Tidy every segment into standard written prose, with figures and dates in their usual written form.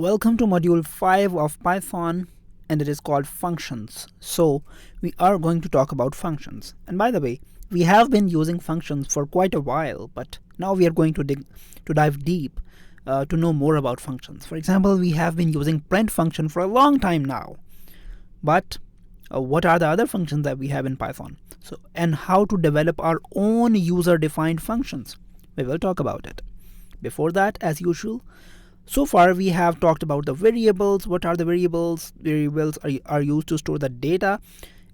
Welcome to module 5 of Python, and it is called functions. So we are going to talk about functions. And by the way, we have been using functions for quite a while, but now we are going to dive deep to know more about functions. For example, we have been using print function for a long time now. But what are the other functions that we have in Python? And how to develop our own user-defined functions. We will talk about it. Before that, as usual, so far we have talked about the variables. What are the variables? Variables are used to store the data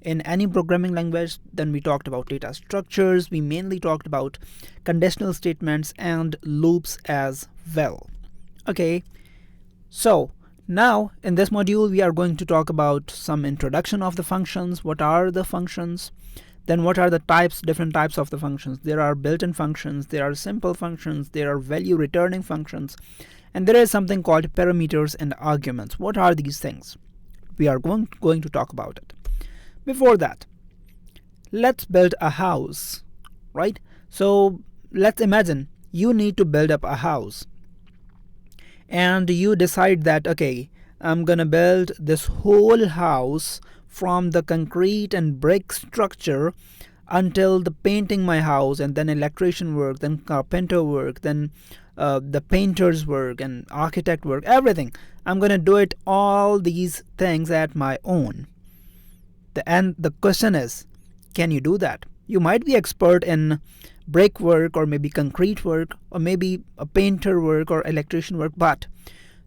in any programming language. Then we talked about data structures. We mainly talked about conditional statements and loops as well. Okay, so now in this module we are going to talk about some introduction of the functions. What are the functions? Then what are the different types of the functions? There are built-in functions, there are simple functions, there are value returning functions, and there is something called parameters and arguments. What are these things? We are going to talk about it. Before that, let's build a house, right? So let's imagine you need to build up a house, and you decide that, okay, I'm gonna build this whole house from the concrete and brick structure until the painting my house, and then electrician work, then carpenter work, then the painter's work and architect work, everything. I'm gonna do it all these things at my own. And the question is, can you do that? You might be expert in brick work, or maybe concrete work, or maybe a painter work or electrician work, but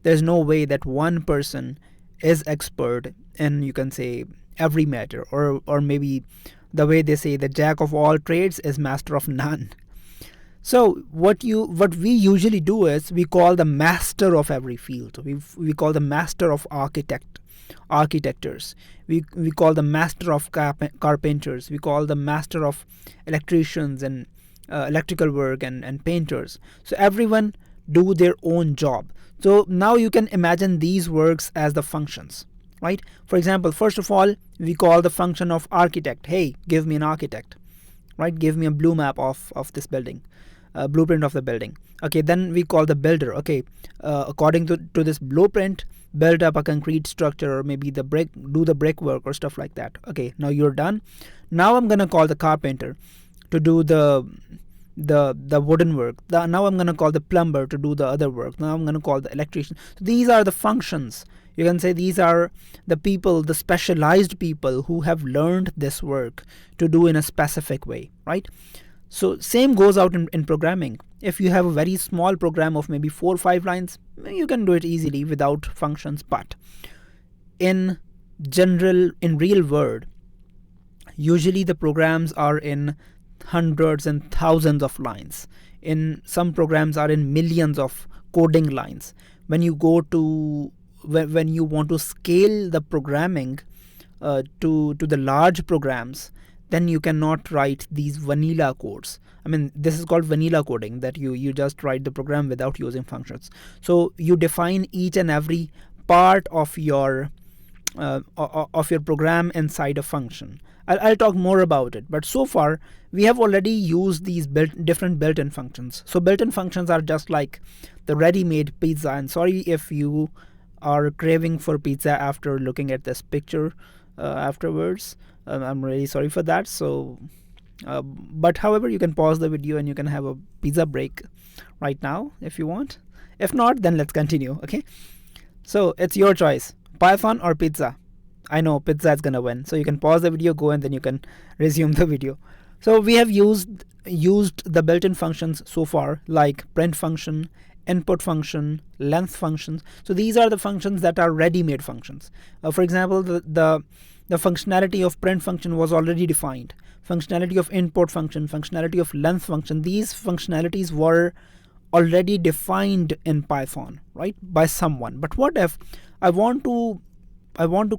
there's no way that one person is expert in, you can say, every matter, or maybe the way they say, the jack of all trades is master of none. So what we usually do is we call the master of every field. We call the master of architectures. We call the master of carpenters. We call the master of electricians and electrical work and painters. So everyone do their own job. So now you can imagine these works as the functions, right? For example, first of all, we call the function of architect. Hey, give me an architect, right? Give me a blue map of this building, blueprint of the building. Okay, then we call the builder. Okay, according to this blueprint, build up a concrete structure, or maybe do the brickwork or stuff like that. Okay, now you're done. Now I'm gonna call the carpenter to do the wooden work. Now I'm gonna call the plumber to do the other work. Now I'm gonna call the electrician. So these are the functions. You can say these are the people, the specialized people who have learned this work to do in a specific way, right? So same goes out in programming. If you have a very small program of maybe 4 or 5 lines, you can do it easily without functions. But in real world, usually the programs are in hundreds and thousands of lines. In some programs are in millions of coding lines. When you want to scale the programming to the large programs, then you cannot write these vanilla codes. I mean, this is called vanilla coding, that you just write the program without using functions. So you define each and every part of your program inside a function. I'll talk more about it, but so far we have already used these different built-in functions. So built-in functions are just like the ready-made pizza. And sorry if you are craving for pizza after looking at this picture afterwards. I'm really sorry for that. So but however, you can pause the video and you can have a pizza break right now if you want. If not, then let's continue. Okay, so it's your choice, Python or pizza. I know pizza is gonna win, so you can pause the video, go, and then you can resume the video. So we have used the built-in functions so far, like print function, input function, length functions. So these are the functions that are ready-made functions. For example, the functionality of print function was already defined. Functionality of input function, functionality of length function, these functionalities were already defined in Python, right, by someone. But what if I want to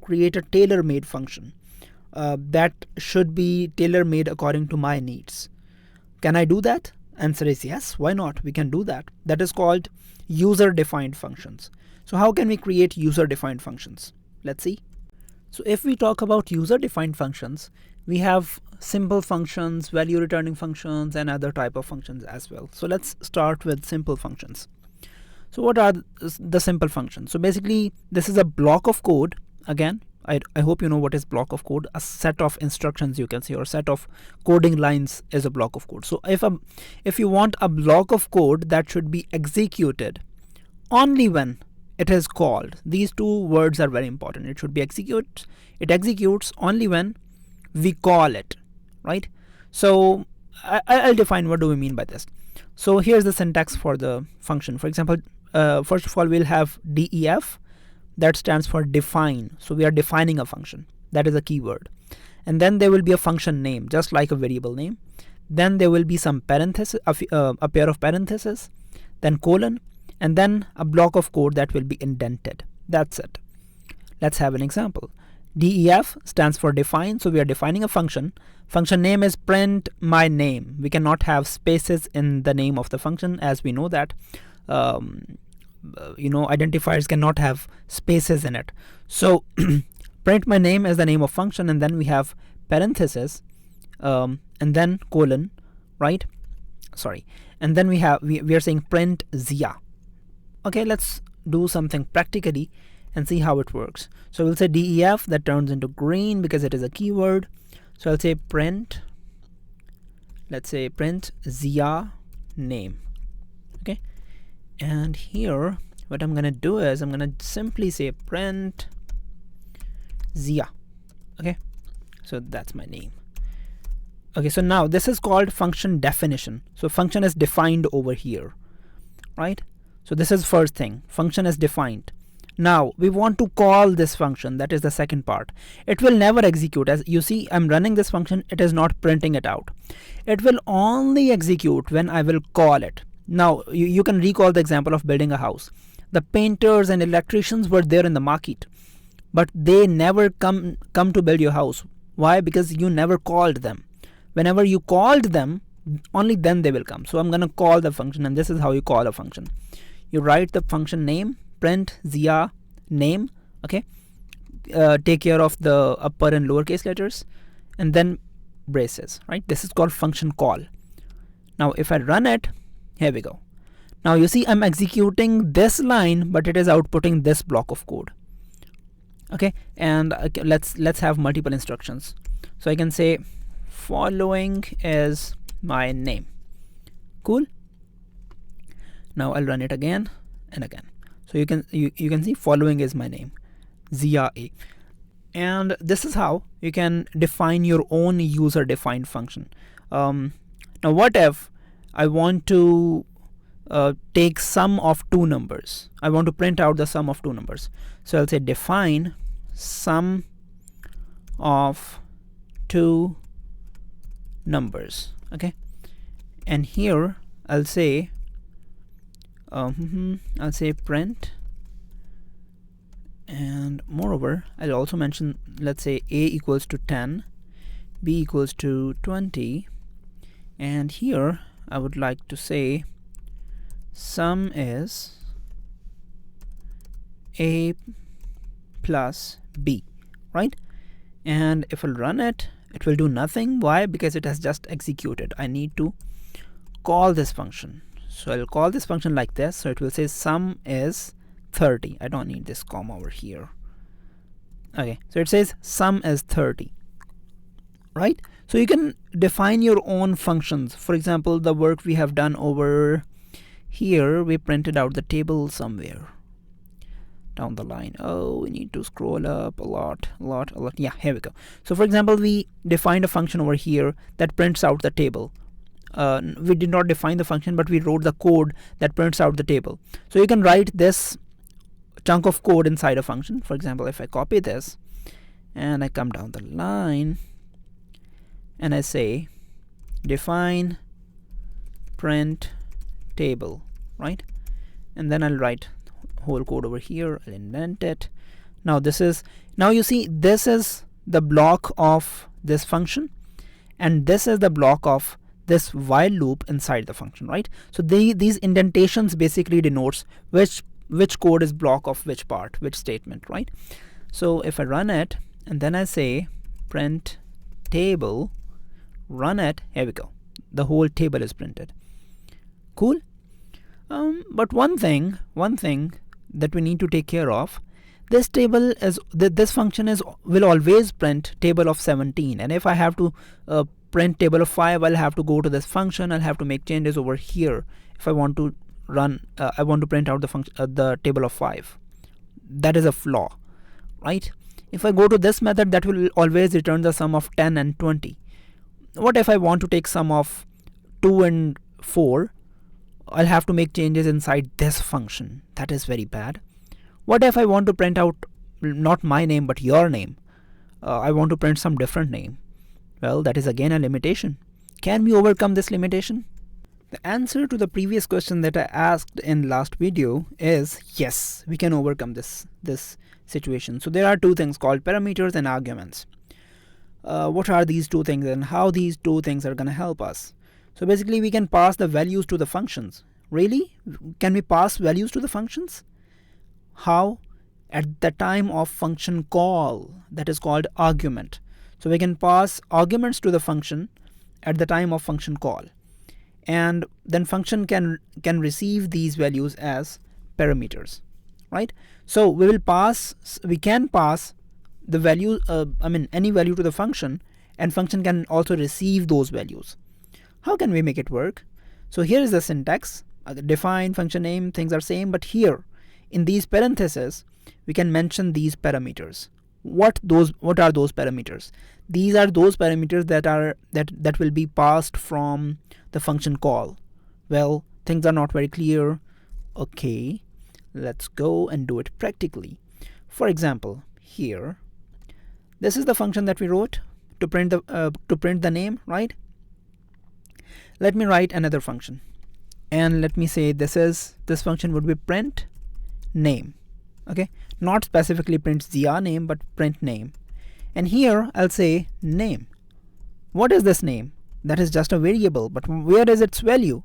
create a tailor-made function that should be tailor-made according to my needs? Can I do that? Answer is yes. Why not? We can do that. That is called user-defined functions. So how can we create user-defined functions? Let's see. So if we talk about user-defined functions, we have simple functions, value returning functions, and other type of functions as well. So let's start with simple functions. So what are the simple functions? So basically this is a block of code. Again, I hope you know what is block of code. A set of instructions, you can say, or a set of coding lines is a block of code. So if you want a block of code that should be executed only when it is called, these two words are very important. It should be it executes only when we call it, right? So I'll define what do we mean by this. So here's the syntax for the function. For example, first of all, we'll have def, that stands for define. So we are defining a function, that is a keyword. And then there will be a function name, just like a variable name. Then there will be some parenthesis, a pair of parentheses, then colon, and then a block of code that will be indented. That's it. Let's have an example. Def stands for define, so we are defining a function. Function name is print my name. We cannot have spaces in the name of the function, as we know that identifiers cannot have spaces in it. So print my name is the name of function, and then we have parenthesis and then colon, right? Sorry. And then we are saying print Zia. Okay, let's do something practically and see how it works. So we'll say def, that turns into green because it is a keyword. So I'll say print, let's say print Zia name. Okay, and here what I'm gonna do is I'm gonna simply say print Zia. Okay, so that's my name. Okay, so now this is called function definition. So function is defined over here, right? So this is first thing, function is defined. Now we want to call this function, that is the second part. It will never execute. As you see, I'm running this function, it is not printing it out. It will only execute when I will call it. Now you can recall the example of building a house. The painters and electricians were there in the market, but they never come to build your house. Why? Because you never called them. Whenever you called them, only then they will come. So I'm gonna call the function, and this is how you call a function. You write the function name, print Zia name. Okay, take care of the upper and lowercase letters, and then braces, right? This is called function call. Now if I run it, here we go. Now you see I'm executing this line, but it is outputting this block of code. Okay, and let's have multiple instructions. So I can say following is my name. Cool. Now I'll run it again and again. So you can see following is my name, Zia A. And this is how you can define your own user defined function. Now what if I want to take sum of two numbers? I want to print out the sum of two numbers. So I'll say define sum of two numbers. Okay, and here I'll say print, and moreover I'll also mention, let's say a equals to 10, b equals to 20, and here I would like to say sum is a plus b, right? And if I'll run it, it will do nothing. Why? Because it has just executed. I need to call this function. So I'll call this function like this. So it will say sum is 30. I don't need this comma over here. Okay, so it says sum is 30, right? So you can define your own functions. For example, the work we have done over here, we printed out the table somewhere down the line. Oh, we need to scroll up a lot. Yeah, here we go. So for example, we defined a function over here that prints out the table. We did not define the function, but we wrote the code that prints out the table. So you can write this chunk of code inside a function. For example, if I copy this and I come down the line and I say define print table, right? And then I'll write whole code over here. I'll indent it. Now you see this is the block of this function, and this is the block of this while loop inside the function, right? So these indentations basically denotes which code is block of which part, which statement, right? So if I run it and then I say print table, run it, here we go, the whole table is printed. Cool. But one thing that we need to take care of, this table is this function is will always print table of 17, and if I have to print table of 5, I'll have to go to this function. I'll have to make changes over here if I want to I want to print out the function the table of 5. That is a flaw, right? If I go to this method, that will always return the sum of 10 and 20. What if I want to take sum of 2 and 4? I'll have to make changes inside this function. That is very bad. What if I want to print out not my name but your name? I want to print some different name. Well, that is again a limitation. Can we overcome this limitation? The answer to the previous question that I asked in last video is yes, we can overcome this situation. So there are two things called parameters and arguments. What are these two things and how these two things are going to help us? So basically we can pass the values to the functions. Really? Can we pass values to the functions? How? At the time of function call, that is called argument. So we can pass arguments to the function at the time of function call, and then function can receive these values as parameters, right? So we can pass the value any value to the function, and function can also receive those values. How can we make it work? So here is the syntax. Define, function name, things are same, but here in these parentheses we can mention these parameters. What are those parameters? These are those parameters that will be passed from the function call. Well, things are not very clear. Okay, let's go and do it practically. For example, here, this is the function that we wrote to print the name, right? Let me write another function, and let me say this function would be print name. Okay, not specifically print ZR name, but print name. And here I'll say name. What is this name? That is just a variable, but where is its value?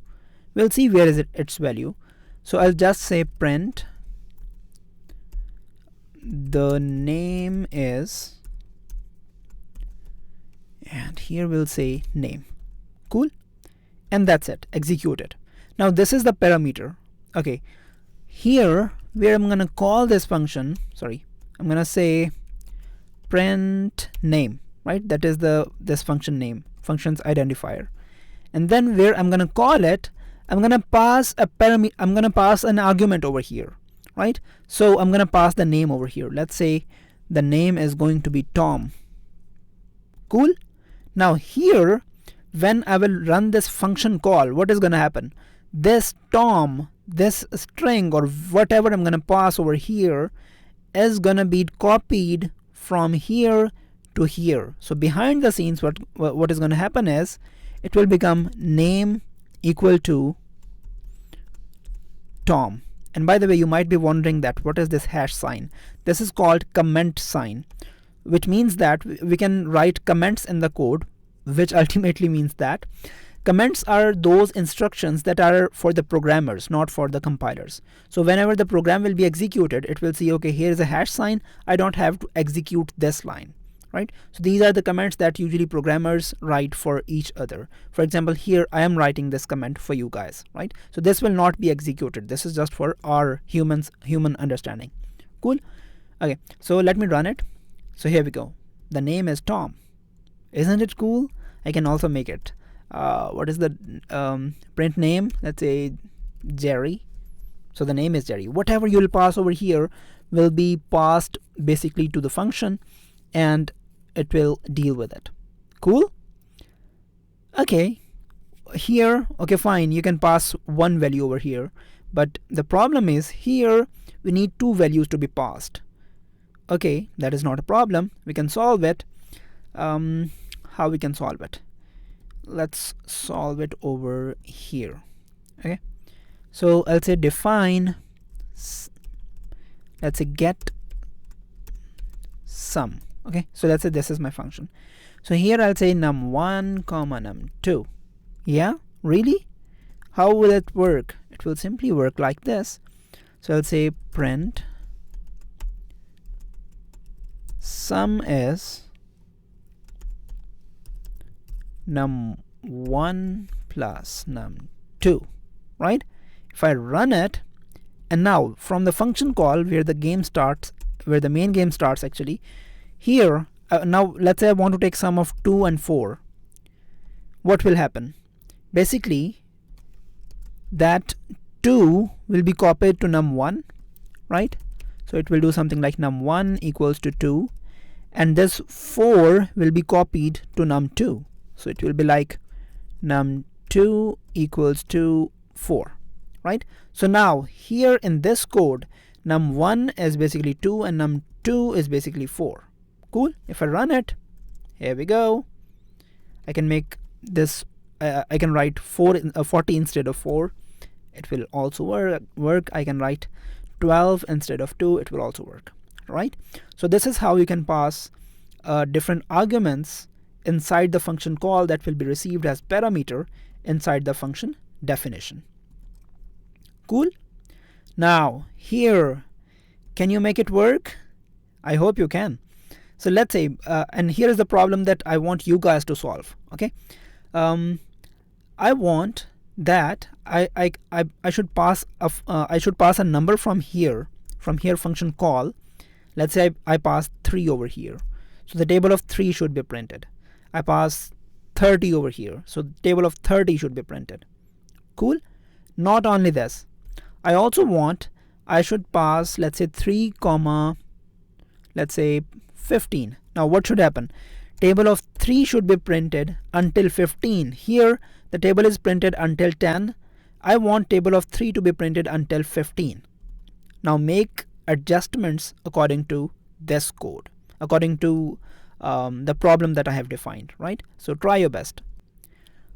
We'll see where is its value. So I'll just say print the name is, and here we'll say name. Cool. And that's it. Execute it. Now this is the parameter. Okay, here where I'm gonna call this function, I'm gonna say print name, right? That is this function name, function's identifier. And then where I'm gonna call it, I'm gonna pass an argument over here, right? So I'm gonna pass the name over here. Let's say the name is going to be Tom. Cool. Now here, when I will run this function call, what is gonna happen? This Tom, this string or whatever I'm gonna pass over here is gonna be copied from here to here. So behind the scenes, what is gonna happen is it will become name equal to Tom. And by the way, you might be wondering that what is this hash sign? This is called comment sign, which means that we can write comments in the code, which ultimately means that comments are those instructions that are for the programmers, not for the compilers. So whenever the program will be executed, it will see, okay, here is a hash sign, I don't have to execute this line, right? So these are the comments that usually programmers write for each other. For example, here I am writing this comment for you guys, right? So this will not be executed. This is just for our human understanding. Cool. Okay, so let me run it. So here we go. The name is Tom. Isn't it cool? I can also make it. What is the print name? Let's say Jerry. So the name is Jerry. Whatever you'll pass over here will be passed basically to the function, and it will deal with it. Cool. Okay, here, okay, fine, you can pass one value over here, but the problem is here we need two values to be passed. Okay, that is not a problem. We can solve it. How we can solve it? Let's solve it over here. Okay, so I'll say define, let's say get sum. Okay, so let's say this is my function. So here I'll say num1 comma num2. Yeah, really? How will it work? It will simply work like this. So I'll say print sum is num1 plus num2, right? If I run it, and now from the function call where the game starts, where the main game starts actually, here now let's say I want to take sum of 2 and 4. What will happen? Basically that 2 will be copied to num1, right? So it will do something like num1 equals to 2, and this 4 will be copied to num2. So it will be like num2 equals to 4, right? So now here in this code, num1 is basically 2 and num2 is basically 4. Cool. If I run it, here we go. I can make this, I can write 40 instead of 4. It will also work. I can write 12 instead of 2. It will also work, right? So this is how you can pass different arguments inside the function call that will be received as parameter inside the function definition. Cool. Now here, can you make it work? I hope you can. So let's say, and here is the problem that I want you guys to solve. Okay, I want that I should pass a number from here function call. Let's say I pass 3 over here, so the table of 3 should be printed. I pass 30 over here, so the table of 30 should be printed. Cool. Not only this, I also want I should pass, let's say 3 comma, let's say 15. Now what should happen? Table of 3 should be printed until 15. Here the table is printed until 10. I want table of 3 to be printed until 15. Now make adjustments according to this code, according to the problem that I have defined, right? So try your best.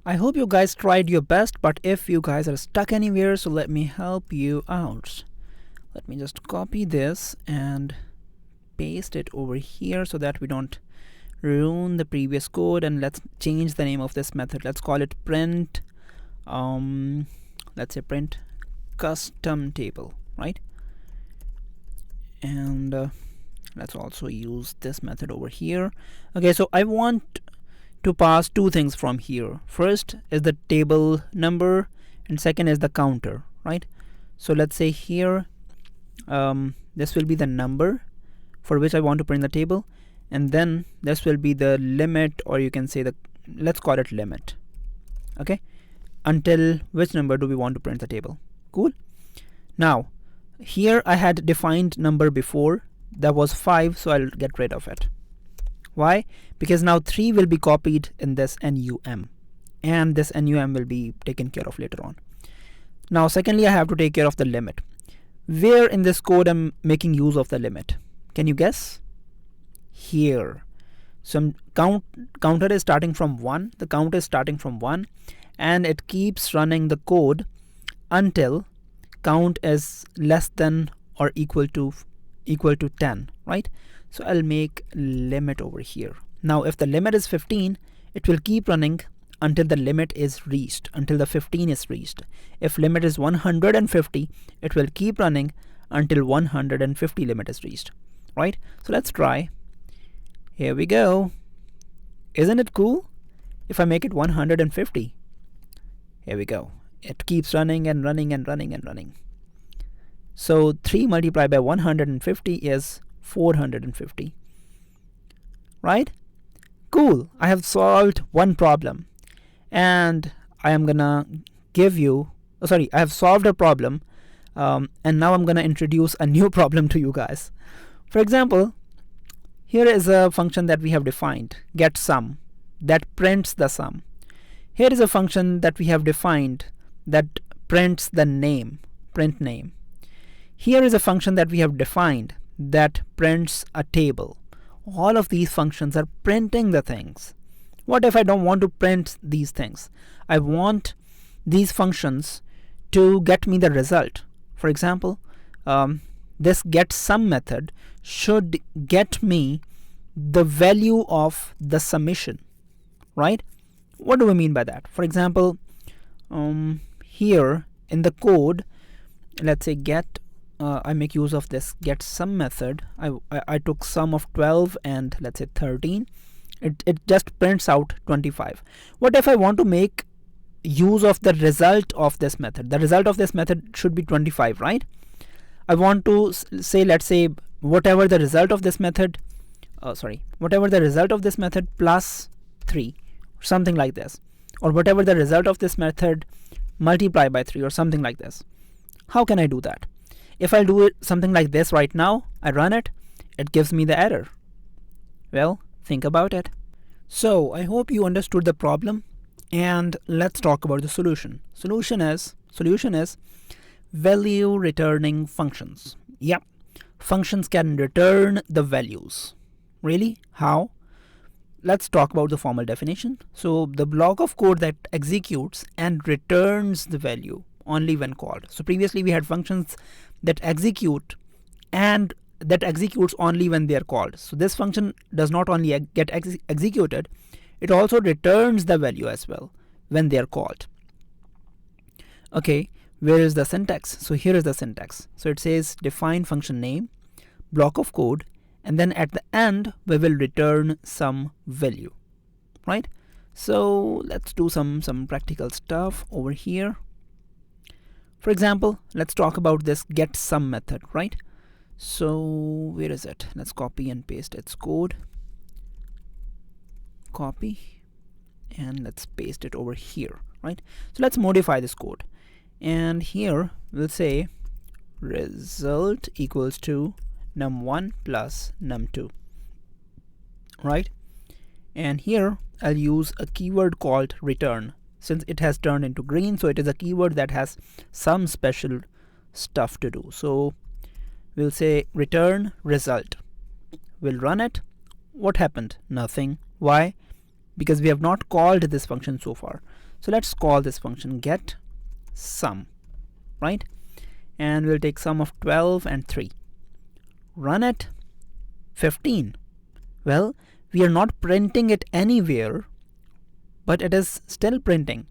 I hope you guys tried your best, but if you guys are stuck anywhere, so let me help you out. Let me just copy this and paste it over here so that we don't ruin the previous code, and let's change the name of this method. Let's call it print, let's say print custom table, right? And let's also use this method over here. Okay, so I want to pass 2 things from here. First is the table number and second is the counter, right? So let's say here this will be the number for which I want to print the table, and then this will be the limit, or you can say let's call it limit. Okay, until which number do we want to print the table. Cool. Now here I had defined number before, that was 5, so I'll get rid of it. Why? Because now 3 will be copied in this num, and this num will be taken care of later on. Now secondly, I have to take care of the limit. Where in this code I'm making use of the limit? Can you guess? Here. Some counter is starting from 1. The count is starting from 1, and it keeps running the code until count is less than or equal to 10, right? So I'll make limit over here. Now if the limit is 15, it will keep running until the limit is reached, until the 15 is reached. If limit is 150, it will keep running until 150 limit is reached, right? So let's try. Here we go. Isn't it cool? If I make it 150, here we go. It keeps running and running and running and running. So 3 multiplied by 150 is 450, right? Cool. I have solved one problem, and I am gonna give you, I have solved a problem, and now I'm gonna introduce a new problem to you guys. For example, here is a function that we have defined, get sum, that prints the sum. Here is a function that we have defined that prints the name, print name. Here is a function that we have defined that prints a table. All of these functions are printing the things. What if I don't want to print these things? I want these functions to get me the result. For example, this getSum method should get me the value of the summation, right? What do we mean by that? For example, here in the code, let's say get, I make use of this getSum method. I took sum of 12 and let's say 13. It just prints out 25. What if I want to make use of the result of this method. The result of this method should be 25, right? I want to say, let's say, whatever the result of this method, whatever the result of this method plus 3, something like this, or whatever the result of this method multiply by 3 or something like this. How can I do that? If I do it something like this right now, I run it, it gives me the error. Well, think about it. So I hope you understood the problem, and let's talk about the solution. Solution is value returning functions. Yep, functions can return the values. Really? How? Let's talk about the formal definition. So the block of code that executes and returns the value only when called. So previously we had functions that execute and that executes only when they are called. So this function does not only get executed, it also returns the value as well when they are called. Okay, where is the syntax? So here is the syntax. So it says define function name, block of code, and then at the end we will return some value, right? So let's do some practical stuff over here. For example, let's talk about this get sum method, right? So where is it? Let's copy and paste its code. Copy and let's paste it over here, right? So let's modify this code, and here we'll say result equals to num1 plus num2, right? And here I'll use a keyword called return. Since it has turned into green, so it is a keyword that has some special stuff to do. So we'll say return result. We'll run it. What happened? Nothing. Why? Because we have not called this function so far. So let's call this function get sum, right? And we'll take sum of 12 and 3. Run it. 15. Well, we are not printing it anywhere, but it is still printing.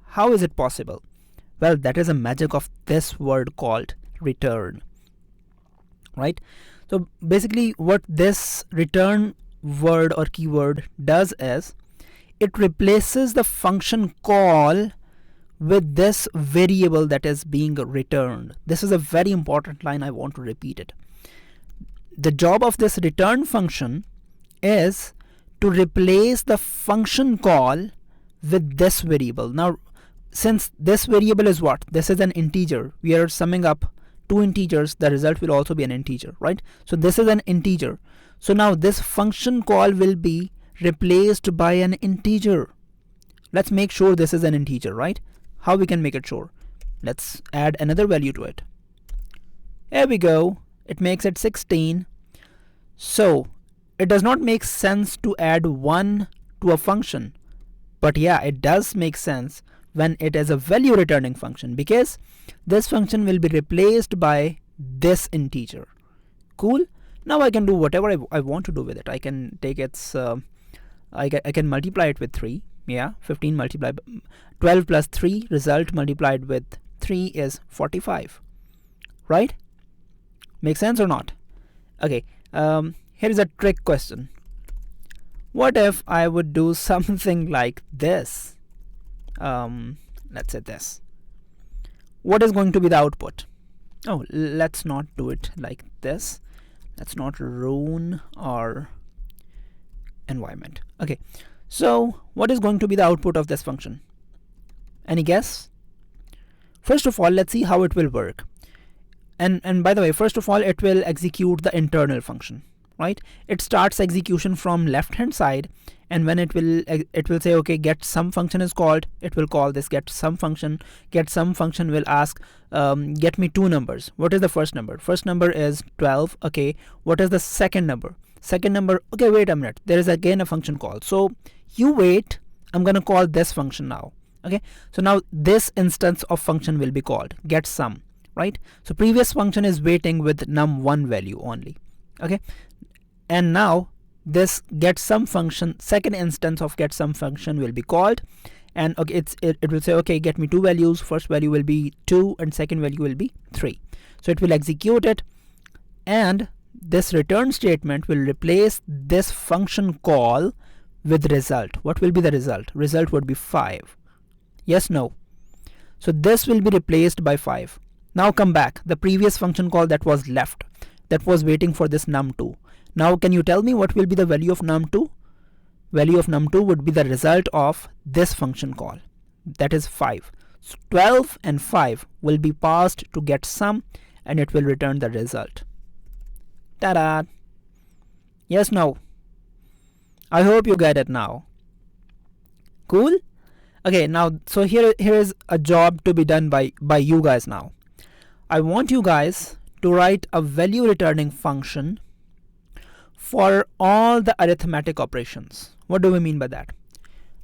How is it possible? Well, that is a magic of this word called return, right? So basically what this return word or keyword does is it replaces the function call with this variable that is being returned. This is a very important line. I want to repeat it. The job of this return function is to replace the function call with this variable. Now, since this variable is what? This is an integer. We are summing up two integers. The result will also be an integer, right? So this is an integer. So now this function call will be replaced by an integer. Let's make sure this is an integer, right? How we can make it sure? Let's add another value to it. There we go. It makes it 16. So it does not make sense to add 1 to a function, but yeah, it does make sense when it is a value returning function, because this function will be replaced by this integer. Cool. Now I can do whatever I want to do with it. I can take its I can multiply it with 3. Yeah, 15 multiplied 12 plus 3, result multiplied with 3 is 45, right? Make sense or not? Okay, here is a trick question. What if I would do something like this? Let's say this. What is going to be the output? Oh, let's not do it like this. Let's not ruin our environment. Okay, so what is going to be the output of this function? Any guess? First of all, let's see how it will work. And by the way, first of all, it will execute the internal function, right? It starts execution from left hand side, and when it will say, okay, get sum function is called, it will call this get sum function. Get sum function will ask, get me two numbers. What is the first number? First number is 12. Okay, what is the second number? Second number, okay, wait a minute, there is again a function call. So you wait, I'm gonna call this function now. Okay, so now this instance of function will be called get sum, right? So previous function is waiting with num1 value only. Okay, and now this get sum function, second instance of get sum function will be called, and okay, it will say, okay, get me two values. First value will be 2 and second value will be 3. So it will execute it, and this return statement will replace this function call with result. What will be the result? Result would be 5. Yes, no. So this will be replaced by 5. Now come back, the previous function call that was left, that was waiting for this num2. Now can you tell me what will be the value of num2? Value of num2 would be the result of this function call, that is 5. So 12 and 5 will be passed to get sum, and it will return the result. Ta-da! Yes, no. I hope you get it now. Cool? Okay, now so here is a job to be done by you guys now. I want you guys to write a value returning function for all the arithmetic operations. What do we mean by that?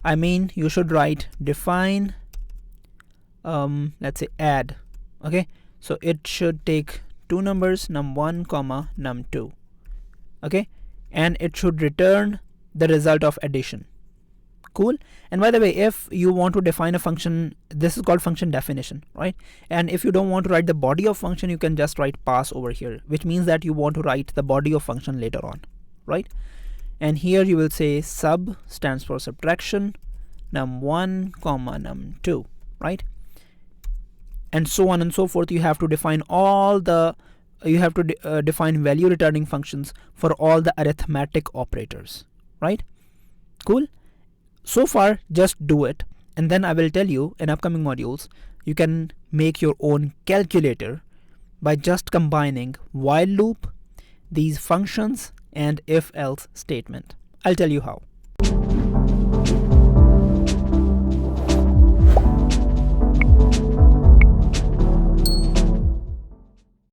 I mean, you should write define let's say add. Okay, so it should take two numbers, num1 comma num2. Okay, and it should return the result of addition. Cool. And by the way, if you want to define a function, this is called function definition, right? And if you don't want to write the body of function, you can just write pass over here, which means that you want to write the body of function later on, right? And here you will say sub stands for subtraction, num1 comma num2, right? And so on and so forth. You have to define all the define value returning functions for all the arithmetic operators, right? Cool. So far, just do it, and then I will tell you in upcoming modules you can make your own calculator by just combining while loop, these functions, and if else statement. I'll tell you how.